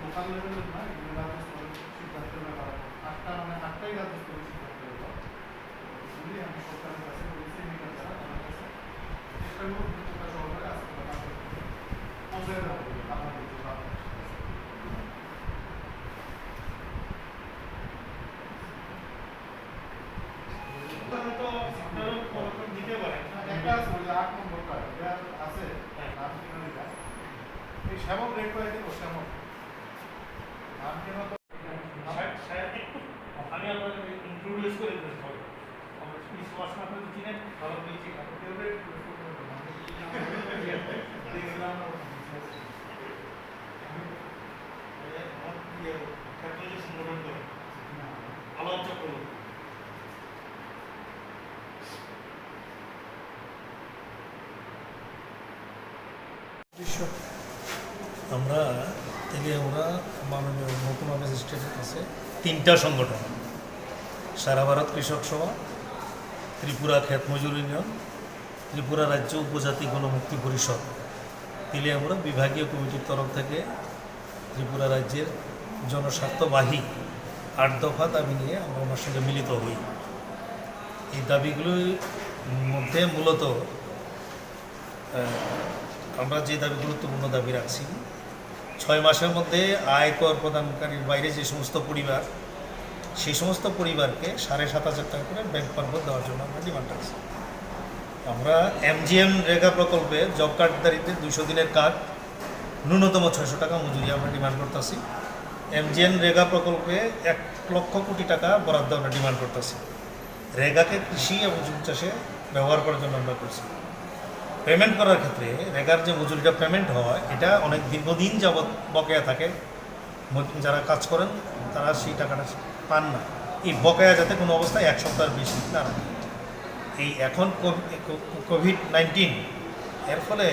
Local লেভেলের না, এগুলো সিদ্ধান্ত নেওয়া আটটা মানে আটটাই রাজস্ব সিদ্ধান্ত নেওয়া আমি সরকারের কাছে বলেছি এমিকার দ্বারা আমার কাছে চেষ্টা করবো দ্রুততা সহকারে আজকে পৌঁছে দেওয়া আপনাদের তো আপনারা দিতে পারেন একটা আছে 8 নম্বর কার্ড আছে নাম কিনা এই শ্যামক রেড করে দিব শ্যামক নাম কিনা তো আমি আপনাদের ইন্ট্রোডিউস করে দিতে হবে আমরা স্পিচ ওয়াশ আপনাদের চিনেন ভালো করে চিনেন আপনাদের দেখলাম ক্ষেত্রে সংগঠন করে আলোচনা করব আমরা তেলিয়ামুড়া মাননীয় মহকুমা ম্যাজিস্ট্রেটের কাছে 3টা সংগঠন সারা ভারত কৃষক সভা, ত্রিপুরা ক্ষেত মজুর ইউনিয়ন, ত্রিপুরা রাজ্য উপজাতি গণমুক্তি পরিষদ তেলিয়ামুড়া বিভাগীয় কমিটির তরফ থেকে ত্রিপুরা রাজ্যের জনস্বার্থবাহী 8 দফা দাবি নিয়ে আমরা ওনার সঙ্গে মিলিত হই। এই দাবিগুলোর মধ্যে মূলত আমরা যে দাবি গুরুত্বপূর্ণ দাবি রাখছি 6 মাসের মধ্যে আয়কর প্রদানকারীর বাইরে যে সমস্ত পরিবার সেই সমস্ত পরিবারকে 7,500 টাকা করে ব্যাংক মারফত দেওয়ার জন্য আমরা ডিমান্ড রাখছি। আমরা MGM রেগা প্রকল্পে জব কার্ডধারীদের 200 দিনের কাজ ন্যূনতম 600 টাকা মজুরি আমরা ডিমান্ড করতেছি। MGM রেগা প্রকল্পে 1 লক্ষ কোটি টাকা বরাদ্দ আমরা ডিমান্ড করতেছি। রেগাকে কৃষি এবং জুট চাষে ব্যবহার করার জন্য আমরা করছি। পেমেন্ট করার ক্ষেত্রে রেগার যে মজুরিটা পেমেন্ট হয় এটা অনেক দীর্ঘদিন যাবৎ বকেয়া থাকে, যারা কাজ করেন তারা সেই টাকাটা পান না। এই বকেয়া যাতে কোনো অবস্থায় 1 সপ্তাহের বেশি না রাখে। এই এখন কোভিড-19 এর ফলে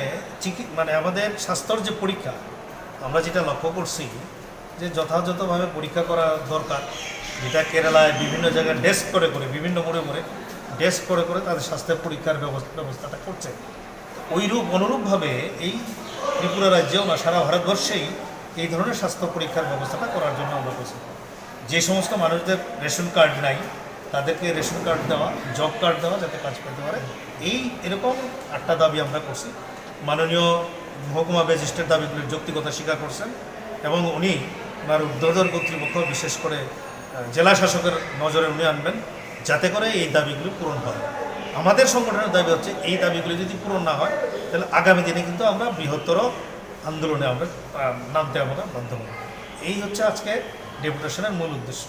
মানে আমাদের স্বাস্থ্যর যে পরীক্ষা আমরা যেটা লক্ষ্য করছি যে যথাযথভাবে পরীক্ষা করা দরকার, যেটা কেরালায় বিভিন্ন জায়গায় ডেস্ক করে বিভিন্ন মোড়ে ডেস্ক করে তাদের স্বাস্থ্যের পরীক্ষার ব্যবস্থাটা করছে। অনুরূপভাবে এই ত্রিপুরা রাজ্যেও না সারা ভারতবর্ষেই এই ধরনের স্বাস্থ্য পরীক্ষার ব্যবস্থাটা করার জন্য আমরা করছি। যে সমস্ত মানুষদের রেশন কার্ড নাই তাদেরকে রেশন কার্ড দেওয়া, জব কার্ড দেওয়া যাতে কাজ করতে পারে, এরকম 8টা দাবি আমরা করছি। মাননীয় মহকুমা ম্যাজিস্ট্রেট দাবিগুলির যৌক্তিকতা স্বীকার করছেন এবং উনি ওনার ঊর্ধ্বতন কর্তৃপক্ষ বিশেষ করে জেলা শাসকের নজরে উনি আনবেন যাতে করে এই দাবিগুলি পূরণ হয়। আমাদের সংগঠনের দাবি হচ্ছে এই দাবিগুলি যদি পূরণ না হয় তাহলে আগামী দিনে কিন্তু আমরা বৃহত্তর আন্দোলনে আমরা নামতে আমরা বাধ্য হব। এই হচ্ছে আজকে ডেপুটেশনের মূল উদ্দেশ্য।